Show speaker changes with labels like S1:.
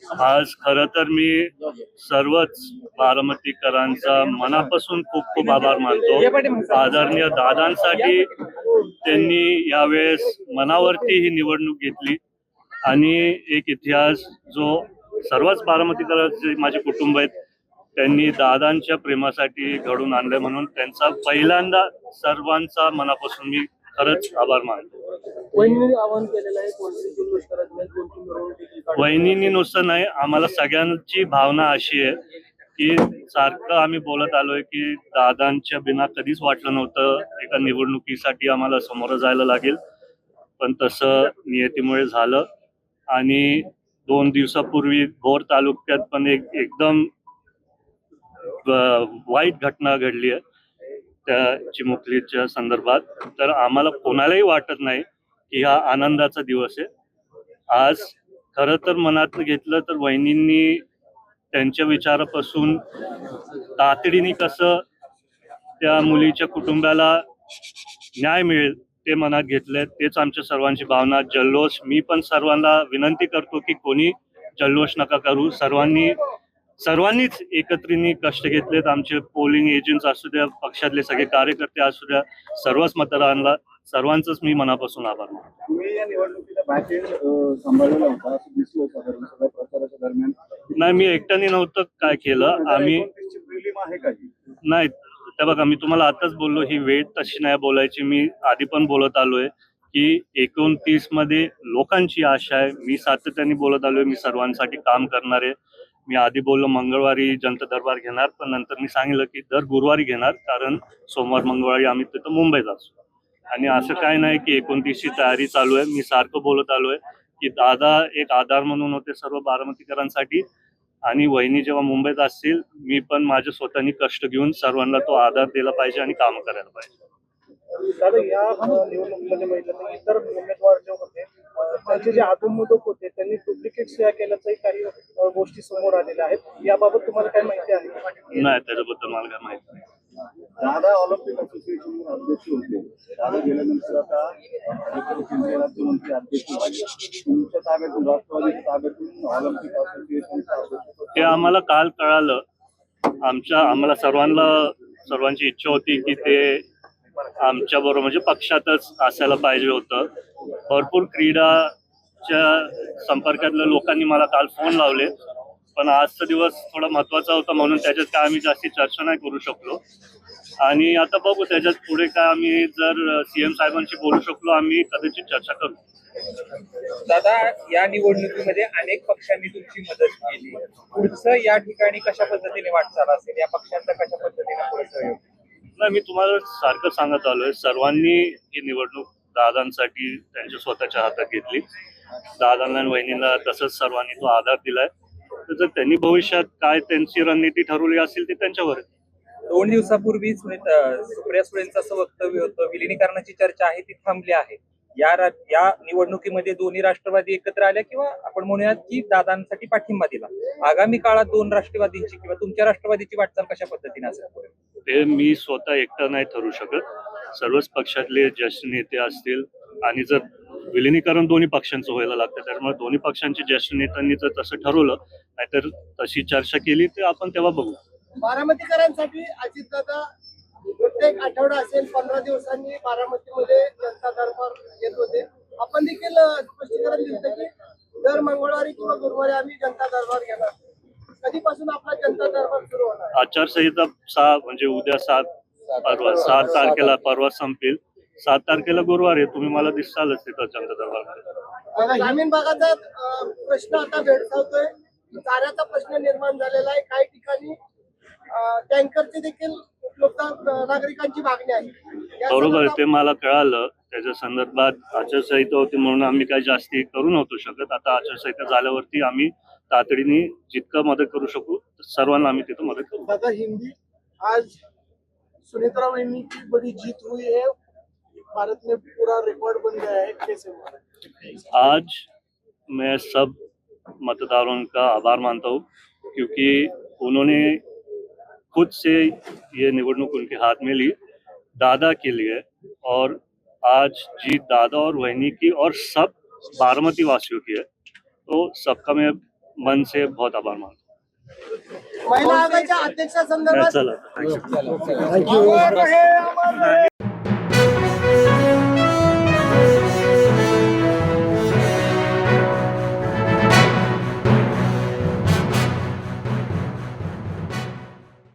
S1: आज खरं तर मी सर्वच बारामतीकरांचा मनापासून खूप खूप आभार मानतो. आदरणीय दादांसाठी त्यांनी यावेळेस मनावरती ही निवडणूक घेतली आणि एक इतिहास जो सर्वच बारामतीकरांचे माझे कुटुंब आहेत त्यांनी दादांच्या प्रेमासाठी घडून आणलं, म्हणून त्यांचा पहिल्यांदा सर्वांचा मनापासून मी खरंच आभार मानतो. वहिनींनी नुसतं नाही, आम्हाला सगळ्यांची भावना अशी आहे की सारखं आम्ही बोलत आलोय की दादांच्या बिना कधीच वाटलं नव्हतं एका निवडणुकीसाठी आम्हाला समोर जायला लागेल, पण तसं नियतीमुळे झालं. आणि 2 दिवसापूर्वी भोर तालुक्यात पण एकदम वाईट घटना घडली आहे त्या चिमुकलीच्या संदर्भात. तर आम्हाला कोणालाही वाटत नाही की हा आनंदाचा दिवस आहे. आज खरं तर मनात घेतलं तर वहिनींनी त्यांच्या विचारापासून तातडीने कसं त्या मुलीच्या कुटुंबाला न्याय मिळेल ते मनात घेतलंय. तेच आमच्या सर्वांची भावना. जल्लोष, मी पण सर्वांना विनंती करतो की कोणी जल्लोष नका करू. सर्वांनीच एकत्रित कष्ट घेतलेत. आमचे पोलिंग एजंट्स असू द्या, पक्षातले सगळे कार्यकर्ते असू द्या, सर्वच मतदारांना सर्वांचंच मी मनापासून आभार मानतो.
S2: तुम्ही या निवडणुकीचा बॅकएंड सांभाळलेला होता असं दिसलं साधारण सगळ्या प्रचाराच्या दरम्यान.
S1: नाही, मी एकट्याने नव्हतं काय केलं. आम्ही
S2: प्रिलिम आहे का
S1: नाही, त्या बघा मी तुम्हाला आताच बोललो, ही वेळ तशी नाही बोलायची. मी आधी पण बोलत आलोय की 29 मध्ये लोकांची आशा आहे. मी सातत्याने बोलत आलोय मी सर्वांसाठी काम करणार आहे. मी आधी बोललो मंगळवारी जनता दरबार घेणार, पण नंतर मी सांगितलं की दर गुरुवारी घेणार, कारण सोमवार मंगळवारी आम्ही तिथं मुंबईत असतो. आणि असं काय नाही की 29ची तयारी चालू आहे. मी सारखं बोलत आलोय की दादा एक आधार म्हणून होते सर्व बारामतीकरांसाठी, आणि वहिनी जेव्हा मुंबईत असतील मी पण माझ्या स्वतःनी कष्ट घेऊन सर्वांना तो आधार दिला पाहिजे आणि काम करायला पाहिजे.
S2: दादा, या निवडणुकीमध्ये महिलांनी इतर उमेदवार जे होते त्यांचे जे अधूनमधून होते त्यांनी डुप्लिकेट शिया केल्याचंही काही गोष्टी समोर आलेल्या आहेत. याबाबत तुम्हाला काय माहिती आहे?
S1: नाही, त्याच्याबद्दल मला काय माहिती नाही.
S2: दादा ऑलिम्पिक असोसिएशन अध्यक्ष होते. दादा गेल्यानंतर आता केंद्रीय राज्यमंत्री अध्यक्ष तुमच्या ताब्यातून, राष्ट्रवादीच्या ताब्यातून ऑलिम्पिक असोसिएशन
S1: ते आम्हाला काल कळालं. आम्हाला सर्वांची इच्छा होती की ते आमच्या बरोबर म्हणजे पक्षातच असायला पाहिजे होतं. भरपूर क्रीडाच्या संपर्कातल्या लोकांनी मला काल फोन लावले, पण आजचा दिवस थोडा महत्वाचा होता म्हणून त्याच्यात काय आम्ही जास्ती चर्चा नाही करू शकलो. आणि आता बघू त्याच्यात पुढे काय, आम्ही जर सीएम साहेबांशी बोलू शकलो आम्ही कदाचित चर्चा करू.
S3: दादा, या निवडणुकीमध्ये अनेक पक्षांनी तुमची मदत केली. पुढचं या ठिकाणी कशा पद्धतीने वाटचाल असेल, या पक्षांचा कशा पद्धतीने पुढे सहयोग?
S1: नाही, मी तुम्हाला सारखं सांगत आलोय, सर्वांनी ही निवडणूक दादांसाठी त्यांच्या स्वतःच्या हातात घेतली. दादांना आणि वहिनीला तसंच सर्वांनी तो आधार दिलाय. तर जर त्यांनी भविष्यात काय त्यांची रणनीती ठरवली असेल ते त्यांच्यावर.
S3: 2 दिवसापूर्वी सुप्रिया सुळेंचं असं वक्तव्य होतं, विलिनीकरणाची चर्चा आहे ती थांबली आहे. या निवडणुकीमध्ये दोन्ही राष्ट्रवादी एकत्र आल्या किंवा आपण म्हणूयात की दादांसाठी पाठिंबा दिला. आगामी काळात 2 राष्ट्रवादींची किंवा तुमच्या राष्ट्रवादीची वाटचाल कशा पद्धतीने असेल?
S1: ते मी स्वतः एकटा नाही ठरू शकत. सर्वच पक्षातले ज्येष्ठ नेते असतील, आणि जर विलिनीकरण दोन्ही पक्षांचं व्हायला लागतं त्यामुळे दोन्ही पक्षांच्या ज्येष्ठ नेत्यांनी जर तसं ठरवलं, नाहीतर तशी चर्चा केली तर आपण तेव्हा बघू.
S4: बारामतीकरांसाठी अजितदादा प्रत्येक आठवडा असेल 15 दिवसांनी बारामतीमध्ये जनता दरबार येत होते. आपण देखील स्पष्टीकरण दिलं की दर मंगळवारी किंवा गुरुवारी आम्ही जनता दरबार घेणार. कधीपासून आपला जनता दरबार सुरू होणार?
S1: आचारसंहिता 6 म्हणजे उद्या 7 तारखेला परवा संपेल. 7 तारखेला गुरुवार आहे. तुम्ही मला दिसालच तिथं जनता दरबार.
S4: ग्रामीण भागाचा प्रश्न आता भेडसावतोय. चाऱ्याचा प्रश्न निर्माण झालेला आहे. काही ठिकाणी टँकरची देखील उपलब्ध नागरिकांची मागणी आहे.
S1: बरोबर आहे, ते मला कळालं. त्याच्या संदर्भात आचारसंहिता होती म्हणून आम्ही काही जास्ती करू नव्हतो शकत. आता आचारसंहिता झाल्यावरती आम्ही तातडीने जितकं मदत करू शकू सर्वांना आम्ही तिथं मदत करू.
S4: दादा, हिंदी आज सुनीता वहिनी की बड़ी जीत हुई है, भारत में पूरा रिकॉर्ड बन गया है, कैसे?
S1: आज मैं सब मतदारों का आभार मानता हूँ क्योंकि उन्होंने खुद से ये निवडणूक उनके हाथ में ली दादा के लिए, और आज जीत दादा और वहिनी की और सब बारामती वासियों की है। तो सबका मैं मन से बहुत आभार मानतो.
S4: महिला आयोगाच्या अध्यक्षा संदर्भात
S1: चला.
S4: अमर रहे, अमर रहे.